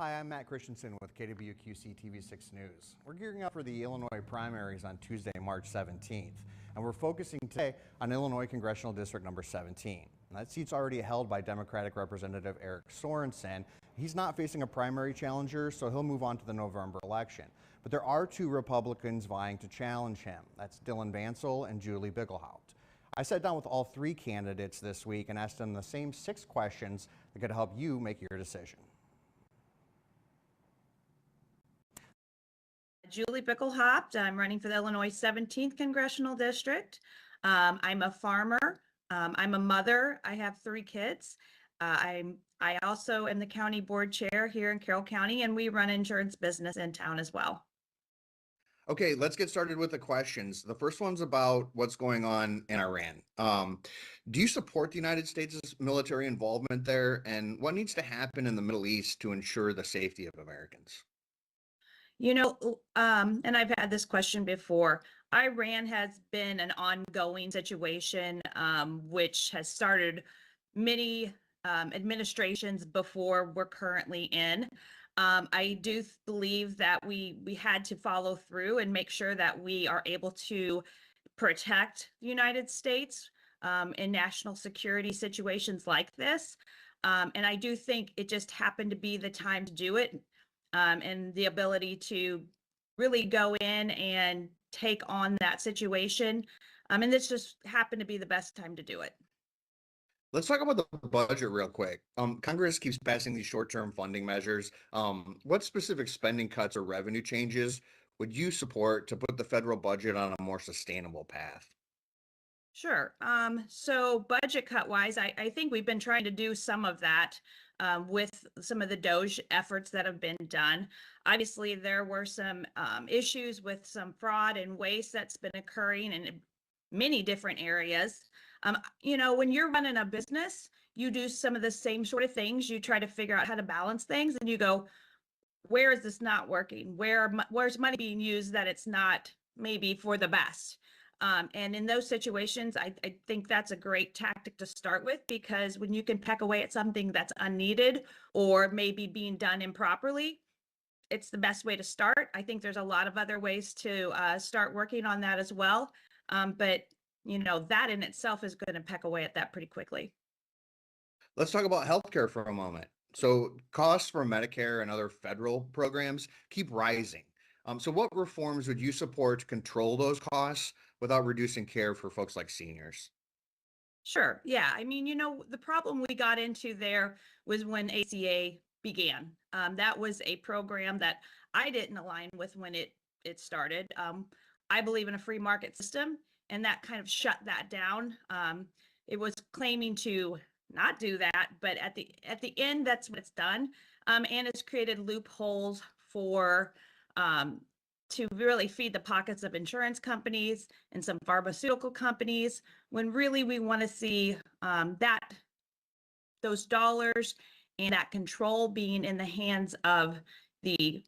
Hi, I'm Matt Christensen with KWQC TV6 News. We're gearing up for the Illinois primaries on Tuesday, March 17th, and we're focusing today on Illinois Congressional District number 17. And that seat's already held by Democratic Representative Eric Sorensen. He's not facing a primary challenger, so he'll move on to the November election. But there are two Republicans vying to challenge him. That's Dylan Bancel and Julie Bickelhaupt. I sat down with all three candidates this week and asked them the same 6 questions that could help you make your decision. Julie Bickelhaupt. I'm running for the Illinois 17th Congressional District. I'm a farmer. I'm a mother. I have 3 kids. I also am the county board chair here in Carroll County, and we run insurance business in town as well. Okay, let's get started with the questions. The first one's about what's going on in Iran. Do you support the United States' military involvement there, and what needs to happen in the Middle East to ensure the safety of Americans? You know, and I've had this question before. Iran has been an ongoing situation, which has started many administrations before we're currently in. I do believe that we had to follow through and make sure that we are able to protect the United States in national security situations like this. And I do think it just happened to be the time to do it. And the ability to really go in and take on that situation. And this just happened to be the best time to do it. Let's talk about the budget real quick. Congress keeps passing these short-term funding measures. What specific spending cuts or revenue changes would you support to put the federal budget on a more sustainable path? Sure. So budget cut wise, I think we've been trying to do some of that with some of the DOGE efforts that have been done. Obviously, there were some issues with some fraud and waste that's been occurring in many different areas. You know, when you're running a business, you do some of the same sort of things. You try to figure out how to balance things, and you go, where is this not working? Where's money being used that it's not maybe for the best? And in those situations, I think that's a great tactic to start with, because when you can peck away at something that's unneeded or maybe being done improperly, it's the best way to start. I think there's a lot of other ways to start working on that as well. But, you know, that in itself is going to peck away at that pretty quickly. Let's talk about healthcare for a moment. So costs for Medicare and other federal programs keep rising. So what reforms would you support to control those costs without reducing care for folks like seniors? Sure. Yeah. I mean, you know, the problem we got into there was when ACA began. That was a program that I didn't align with when it started. I believe in a free market system, and that kind of shut that down. It was claiming to not do that, but at the end, that's what it's done, and it's created loopholes for to really feed the pockets of insurance companies and some pharmaceutical companies, when really we want to see those dollars and that control being in the hands of the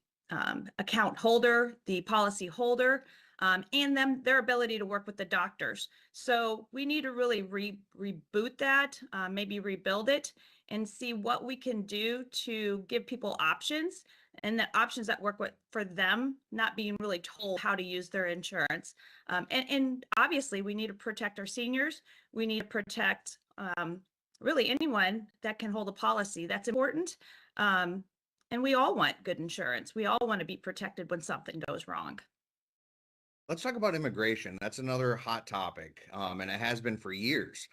account holder, the policy holder, and their ability to work with the doctors. So we need to really reboot that, maybe rebuild it, and see what we can do to give people options, and the options that work for them, not being really told how to use their insurance. And obviously, we need to protect our seniors. We need to protect really anyone that can hold a policy. That's important. And we all want good insurance. We all want to be protected when something goes wrong. Let's talk about immigration. That's another hot topic, and it has been for years.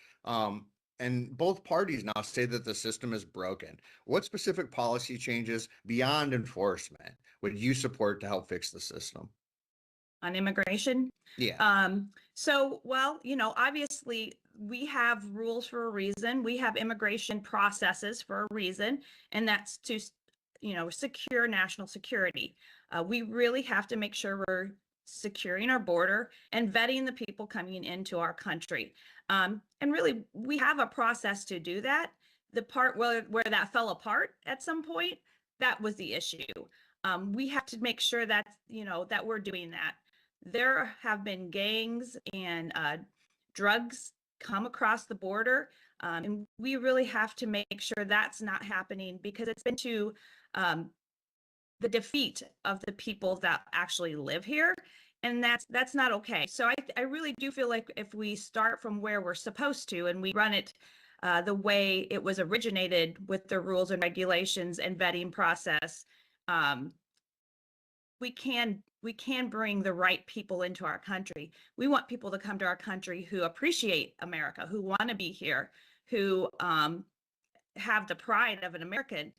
And both parties now say that the system is broken. What specific policy changes beyond enforcement would you support to help fix the system? On immigration? Yeah. So, well, you know, obviously we have rules for a reason. We have immigration processes for a reason, and that's to, you know, secure national security. We really have to make sure we're securing our border and vetting the people coming into our country. And really, we have a process to do that. The part where that fell apart at some point, that was the issue. We have to make sure that, you know, that we're doing that. There have been gangs and drugs come across the border, and we really have to make sure that's not happening, because it's been too the defeat of the people that actually live here. And that's not okay. So I really do feel like if we start from where we're supposed to and we run it the way it was originated with the rules and regulations and vetting process, um, we can bring the right people into our country. We want people to come to our country who appreciate America, who want to be here, who have the pride of an American.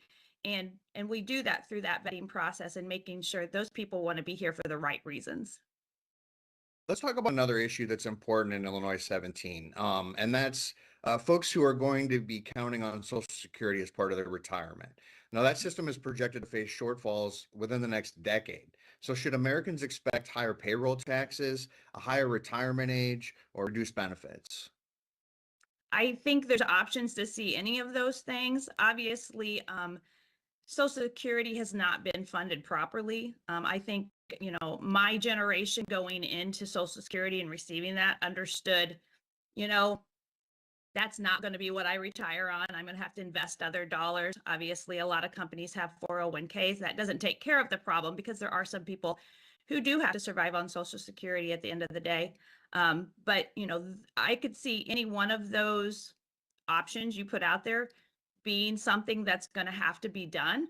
And we do that through that vetting process and making sure those people want to be here for the right reasons. Let's talk about another issue that's important in Illinois 17, and that's folks who are going to be counting on Social Security as part of their retirement. Now, that system is projected to face shortfalls within the next decade. So, should Americans expect higher payroll taxes, a higher retirement age, or reduced benefits? I think there's options to see any of those things. Obviously, Social Security has not been funded properly. I think, my generation going into Social Security and receiving that understood, you know, that's not going to be what I retire on. I'm going to have to invest other dollars. Obviously, a lot of companies have 401ks. That doesn't take care of the problem because there are some people who do have to survive on Social Security at the end of the day. But, I could see any one of those options you put out there being something that's going to have to be done.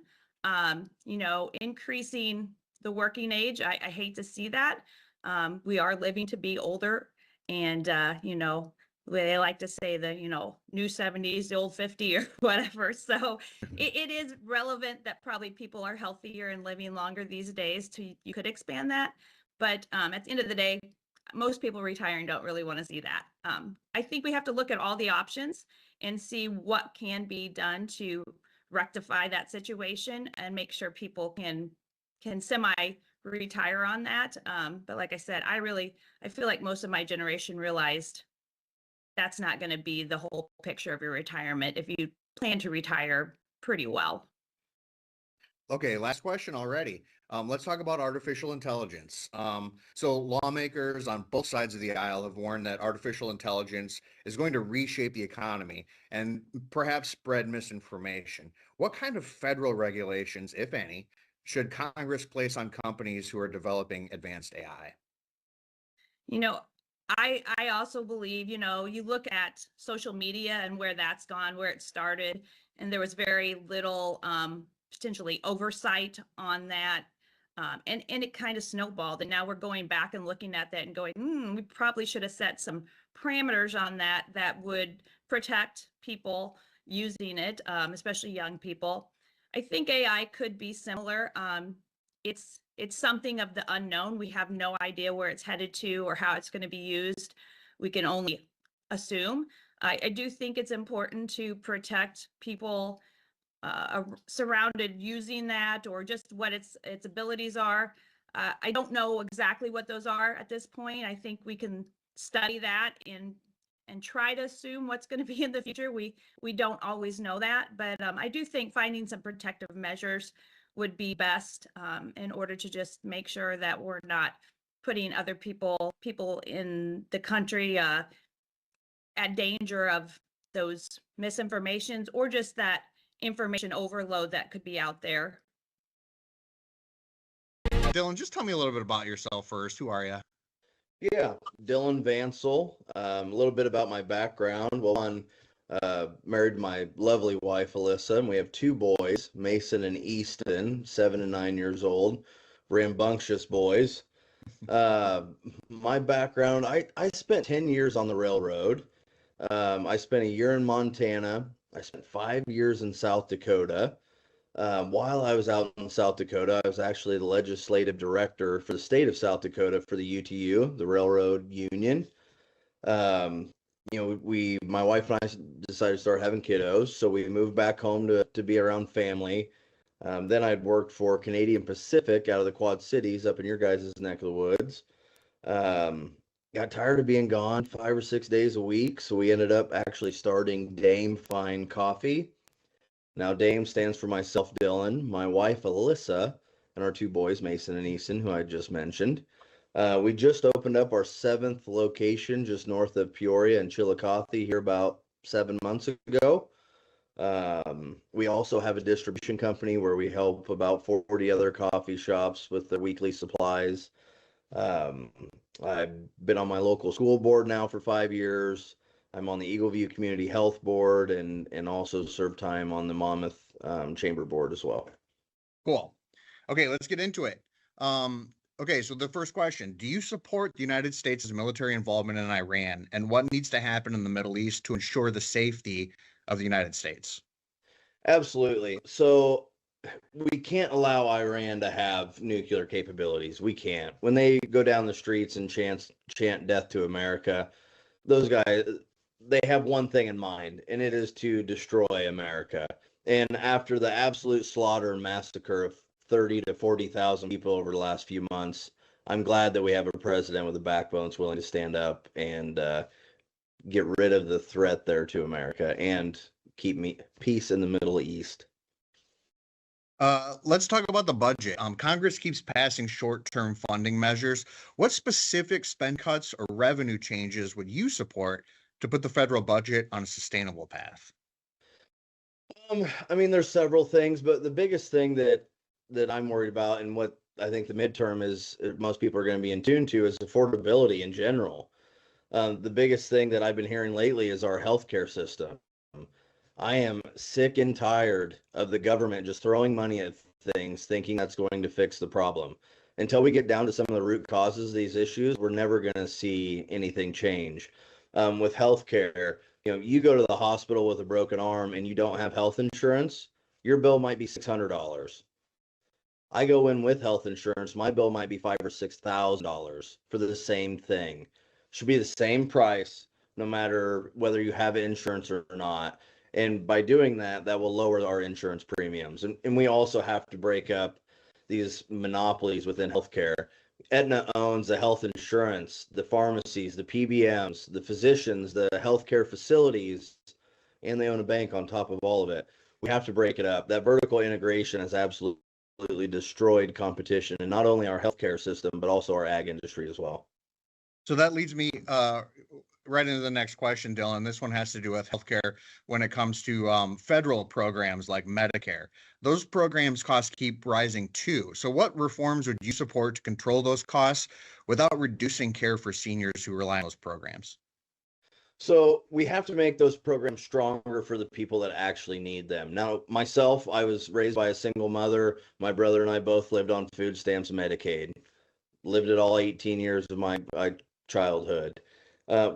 Increasing the working age, I hate to see that. We are living to be older, and they like to say the new 70s, the old 50 or whatever. So it is relevant that probably people are healthier and living longer these days. To you could expand that, but at the end of the day, most people retiring don't really want to see that. I think we have to look at all the options and see what can be done to rectify that situation and make sure people can semi retire on that. But like I said, I feel like most of my generation realized that's not going to be the whole picture of your retirement if you plan to retire pretty well. Okay, last question already. Let's talk about artificial intelligence. So lawmakers on both sides of the aisle have warned that artificial intelligence is going to reshape the economy and perhaps spread misinformation. What kind of federal regulations, if any, should Congress place on companies who are developing advanced AI? You know, I also believe, you look at social media and where that's gone, where it started, and there was very little potentially oversight on that. And it kind of snowballed. And now we're going back and looking at that and going, we probably should have set some parameters on that would protect people using it, especially young people. I think AI could be similar. It's something of the unknown. We have no idea where it's headed to or how it's going to be used. We can only assume. I do think it's important to protect people surrounded using that, or just what its abilities are. I don't know exactly what those are at this point. I think we can study that and try to assume what's going to be in the future. We don't always know that, but I do think finding some protective measures would be best in order to just make sure that we're not putting other people in the country at danger of those misinformations or just that information overload that could be out there. Dylan, just tell me a little bit about yourself first. Who are you? Yeah, Dylan Vansel. A little bit about my background. Well, I'm married to my lovely wife, Alyssa, and we have two boys, Mason and Easton, 7 and 9 years old, rambunctious boys. Uh, my background, I spent 10 years on the railroad. I spent a year in Montana. I spent 5 years in South Dakota. While I was out in South Dakota, I was actually the legislative director for the state of South Dakota for the UTU, the Railroad Union. Um, my wife and I decided to start having kiddos, so we moved back home to be around family. Then I'd worked for Canadian Pacific out of the Quad Cities up in your guys' neck of the woods. Um, got tired of being gone 5 or 6 days a week, so we ended up actually starting Dame Fine Coffee. Now, Dame stands for myself, Dylan, my wife, Alyssa, and our two boys, Mason and Easton, who I just mentioned. We just opened up our 7th location just north of Peoria and Chillicothe here about 7 months ago. We also have a distribution company where we help about 40 other coffee shops with their weekly supplies. Um, I've been on my local school board now for 5 years. I'm on the Eagleview Community Health Board and also serve time on the Monmouth Chamber Board as well. Cool. Okay, let's get into it. Okay, so the first question, do you support the United States' military involvement in Iran, and what needs to happen in the Middle East to ensure the safety of the United States? Absolutely. So we can't allow Iran to have nuclear capabilities. We can't. When they go down the streets and chant death to America, those guys, they have one thing in mind, and it is to destroy America. And after the absolute slaughter and massacre of 30 to 40,000 people over the last few months, I'm glad that we have a president with a backbone that's willing to stand up and get rid of the threat there to America and keep peace in the Middle East. Let's talk about the budget. Congress keeps passing short-term funding measures. What specific spend cuts or revenue changes would you support to put the federal budget on a sustainable path? I mean, there's several things, but the biggest thing that I'm worried about, and what I think the midterm is, most people are going to be in tune to, is affordability in general. The biggest thing that I've been hearing lately is our healthcare system. I am sick and tired of the government just throwing money at things, thinking that's going to fix the problem. Until we get down to some of the root causes of these issues, we're never going to see anything change. With healthcare, you go to the hospital with a broken arm and you don't have health insurance, your bill might be $600. I go in with health insurance, my bill might be $5,000 or $6,000 for the same thing. Should be the same price, no matter whether you have insurance or not. And by doing that, that will lower our insurance premiums. And we also have to break up these monopolies within healthcare. Aetna owns the health insurance, the pharmacies, the PBMs, the physicians, the healthcare facilities, and they own a bank on top of all of it. We have to break it up. That vertical integration has absolutely destroyed competition in not only our healthcare system, but also our ag industry as well. So that leads me right into the next question, Dylan. This one has to do with healthcare when it comes to federal programs like Medicare. Those programs costs keep rising too. So what reforms would you support to control those costs without reducing care for seniors who rely on those programs? So we have to make those programs stronger for the people that actually need them. Now, myself, I was raised by a single mother. My brother and I both lived on food stamps and Medicaid. Lived it all 18 years of my childhood.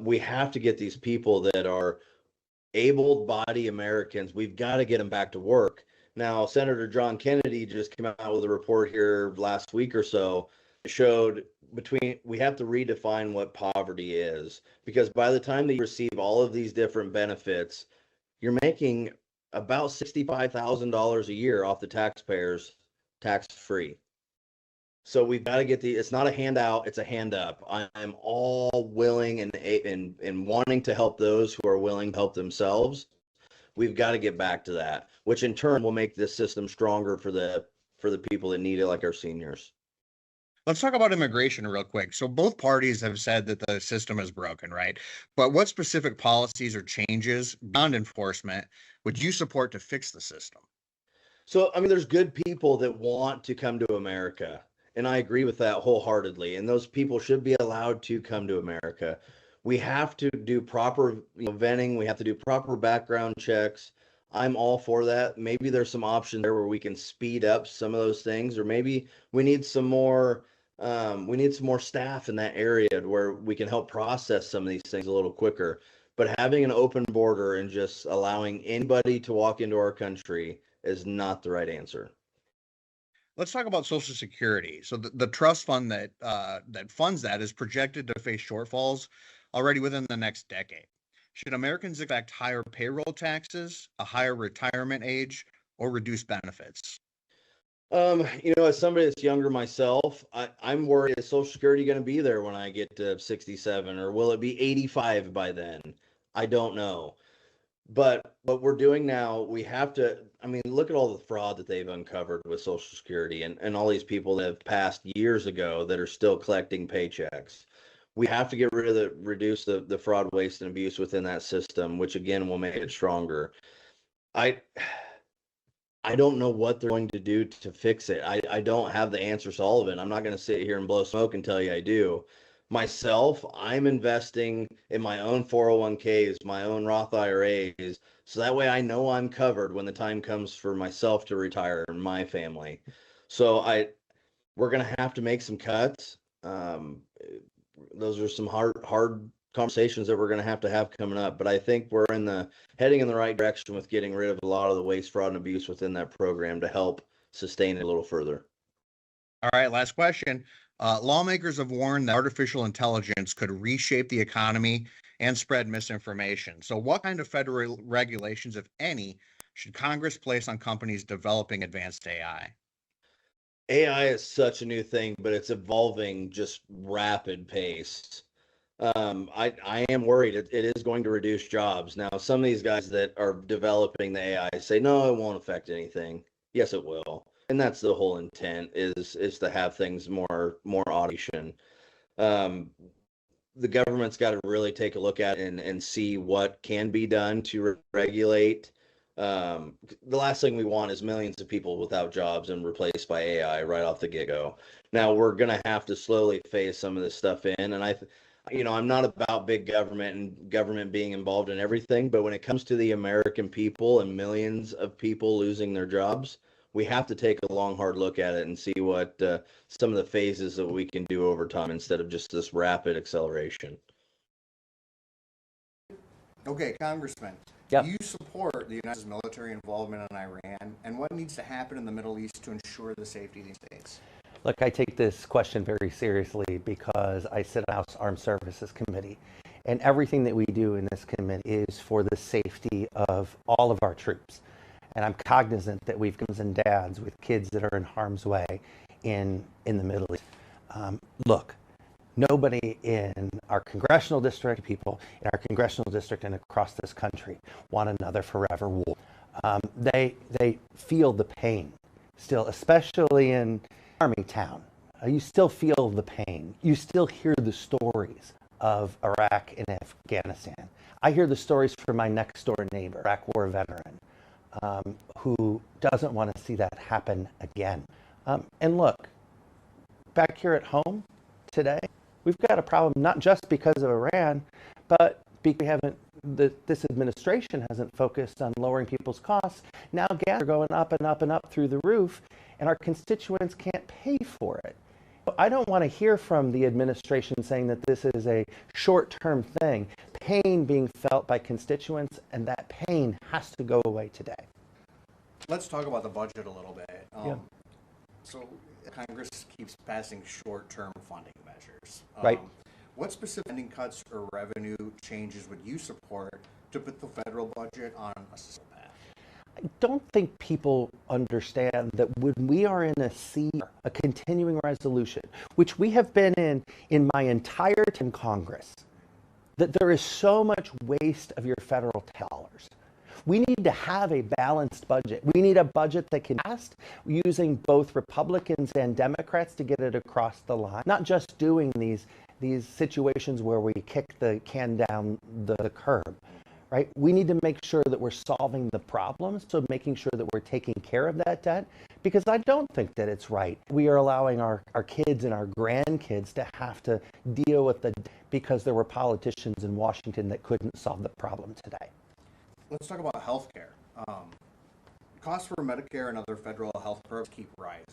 We have to get these people that are able-bodied Americans. We've got to get them back to work. Now, Senator John Kennedy just came out with a report here last week or so, showed we have to redefine what poverty is, because by the time that you receive all of these different benefits, you're making about $65,000 a year off the taxpayers, tax-free. So we've got to get it's not a handout, it's a hand up. I'm all willing and wanting to help those who are willing to help themselves. We've got to get back to that, which in turn will make this system stronger for the people that need it, like our seniors. Let's talk about immigration real quick. So both parties have said that the system is broken, right? But what specific policies or changes beyond enforcement would you support to fix the system? So, I mean, there's good people that want to come to America, and I agree with that wholeheartedly. And those people should be allowed to come to America. We have to do proper, vetting. We have to do proper background checks. I'm all for that. Maybe there's some options there where we can speed up some of those things, or maybe we need some more. We need some more staff in that area where we can help process some of these things a little quicker. But having an open border and just allowing anybody to walk into our country is not the right answer. Let's talk about Social Security. So the trust fund that funds that is projected to face shortfalls already within the next decade. Should Americans expect higher payroll taxes, a higher retirement age, or reduced benefits? As somebody that's younger myself, I'm worried, is Social Security going to be there when I get to 67, or will it be 85 by then? I don't know. But what we're doing now, we have to, I mean, look at all the fraud that they've uncovered with Social Security and all these people that have passed years ago that are still collecting paychecks. We have to reduce the fraud, waste, and abuse within that system, which again will make it stronger. I I don't know what they're going to do to fix it. I don't have the answers to all of it. I'm not going to sit here and blow smoke and tell you I do. Myself, I'm investing in my own 401ks, my own Roth IRAs, so that way I know I'm covered when the time comes for myself to retire and my family. So we're going to have to make some cuts. Those are some hard conversations that we're going to have coming up. But I think we're heading in the right direction with getting rid of a lot of the waste, fraud, and abuse within that program to help sustain it a little further. All right, last question. Lawmakers have warned that artificial intelligence could reshape the economy and spread misinformation. So, what kind of federal regulations, if any, should Congress place on companies developing advanced AI? AI is such a new thing, but it's evolving just rapid pace. I am worried it is going to reduce jobs. Now, some of these guys that are developing the AI say, no, it won't affect anything. Yes, it will. And that's the whole intent is to have things more automation. Um, the government's got to really take a look at and see what can be done to regulate. The last thing we want is millions of people without jobs and replaced by AI right off the get-go. Now we're going to have to slowly phase some of this stuff in, and I'm not about big government and government being involved in everything, but when it comes to the American people and millions of people losing their jobs, we have to take a long, hard look at it and see what some of the phases that we can do over time instead of just this rapid acceleration. Okay, Congressman, Yep. do you support the United States military involvement in Iran, and what needs to happen in the Middle East to ensure the safety of the states? Look, I take this question very seriously because I sit on House Armed Services Committee, and everything that we do in this committee is for the safety of all of our troops. And I'm cognizant that we've moms and dads with kids that are in harm's way in the Middle East. Look, nobody in our congressional district, people in our congressional district and across this country want another forever war. They feel the pain still, especially in Army Town. You still feel the pain. You still hear the stories of Iraq and Afghanistan. I hear the stories from my next door neighbor, Iraq War veteran, who doesn't want to see that happen again. And look, back here at home today, we've got a problem not just because of Iran, but because this administration hasn't focused on lowering people's costs. Now gas are going up and up and up through the roof, and our constituents can't pay for it. I don't want to hear from the administration saying that this is a short-term thing. Pain being felt by constituents, and that pain has to go away today. Let's talk about the budget a little bit. Yeah. So Congress keeps passing short-term funding measures. Right. What specific funding cuts or revenue changes would you support to put the federal budget on a sustainable path? I don't think people understand that when we are in a continuing resolution, which we have been in my entire time in Congress, that there is so much waste of your federal dollars. We need to have a balanced budget. We need a budget that can pass using both Republicans and Democrats to get it across the line, not just doing these situations where we kick the can down the curb. Right? We need to make sure that we're solving the problems, so making sure that we're taking care of that debt, because I don't think that it's right. We are allowing our kids and our grandkids to have to deal with the because there were politicians in Washington that couldn't solve the problem today. Let's talk about health care. Costs for Medicare and other federal health programs keep rising.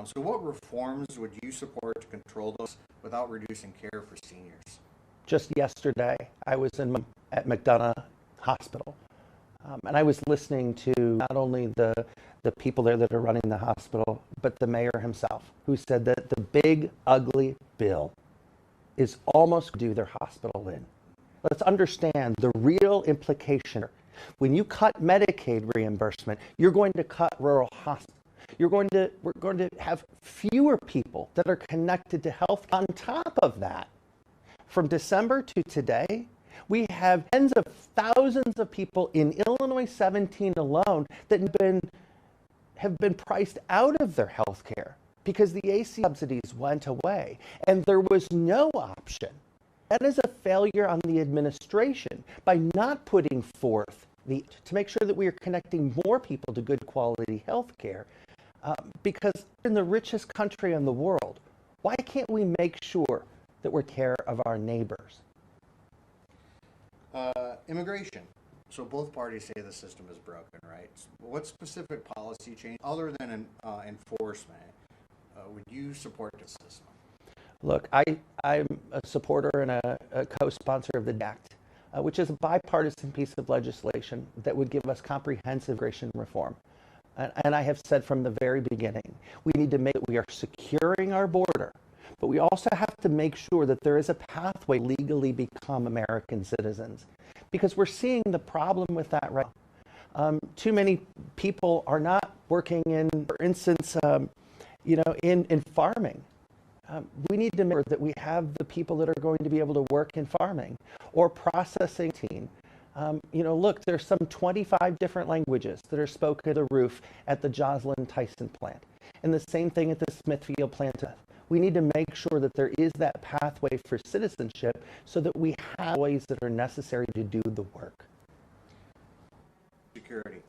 So what reforms would you support to control those without reducing care for seniors? Just yesterday, I was at McDonough Hospital, and I was listening to not only the people there that are running the hospital, but the mayor himself, who said that the big, ugly bill is almost due their hospital in. Let's understand the real implication. When you cut Medicaid reimbursement, you're going to cut rural hospitals. We're going to have fewer people that are connected to health. On top of that, from December to today, we have tens of thousands of people in Illinois 17 alone that have been priced out of their health care because the AC subsidies went away and there was no option. That is a failure on the administration by not putting forth to make sure that we are connecting more people to good quality health care. Because in the richest country in the world, why can't we make sure that we're care of our neighbors? Immigration. So both parties say the system is broken, right? What specific policy change, other than enforcement, would you support the system? Look, I'm a supporter and a co-sponsor of the Act, which is a bipartisan piece of legislation that would give us comprehensive immigration reform. And I have said from the very beginning, we need to make sure we are securing our border, but we also have to make sure that there is a pathway to legally become American citizens, because we're seeing the problem with that right now. Too many people are not working in, for instance, in farming. We need to make sure that we have the people that are going to be able to work in farming or processing. Look, there's some 25 different languages that are spoken at the roof at the Joslyn Tyson plant, and the same thing at the Smithfield plant. We need to make sure that there is that pathway for citizenship so that we have ways that are necessary to do the work. Security.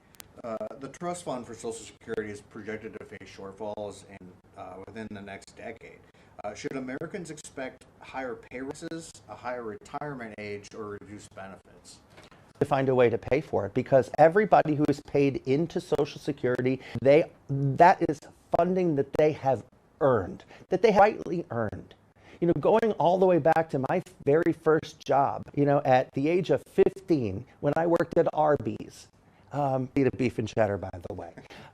The trust fund for Social Security is projected to face shortfalls within the next decade. Should Americans expect higher pay raises, a higher retirement age, or reduced benefits? To find a way to pay for it, because everybody who is paid into Social Security, that is funding that they have earned, that they have rightly earned. Going all the way back to my very first job, at the age of 15, when I worked at Arby's, eat a beef and cheddar, by the way.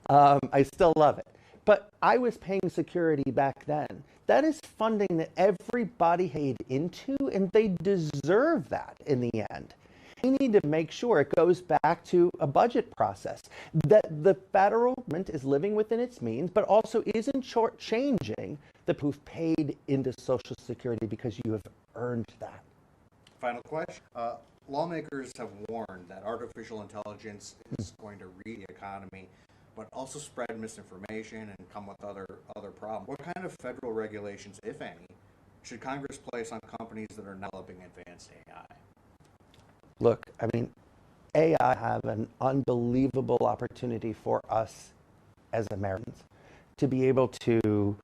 I still love it. But I was paying security back then. That is funding that everybody paid into, and they deserve that in the end. We need to make sure it goes back to a budget process, that the federal government is living within its means, but also isn't shortchanging the people who've paid into Social Security, because you have earned that. Final question. Lawmakers have warned that artificial intelligence is going to read the economy, but also spread misinformation and come with other problems. What kind of federal regulations, if any, should Congress place on companies that are developing advanced AI? Look, AI have an unbelievable opportunity for us as Americans to be able to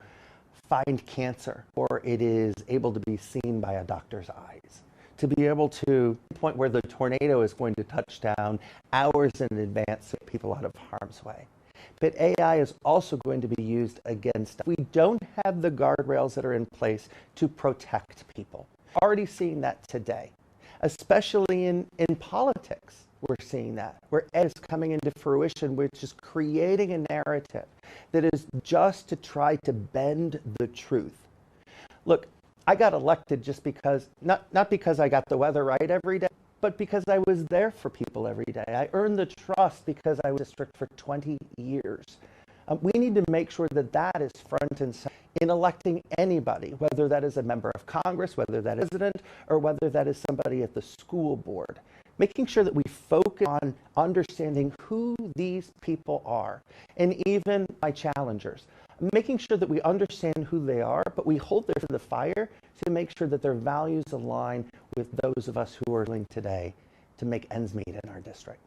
find cancer, or it is able to be seen by a doctor's eyes, to be able to point where the tornado is going to touch down hours in advance to get people out of harm's way. But AI is also going to be used against us. We don't have the guardrails that are in place to protect people. Already seeing that today, especially in politics. We're seeing that, where AI is coming into fruition, which is creating a narrative that is just to try to bend the truth. Look, I got elected just because, not because I got the weather right every day, but because I was there for people every day. I earned the trust because I was in the district for 20 years. We need to make sure that that is front and center in electing anybody, whether that is a member of Congress, whether that is a president, or whether that is somebody at the school board. Making sure that we focus on understanding who these people are, and even my challengers. Making sure that we understand who they are, but we hold them to the fire to make sure that their values align with those of us who are living today to make ends meet in our district.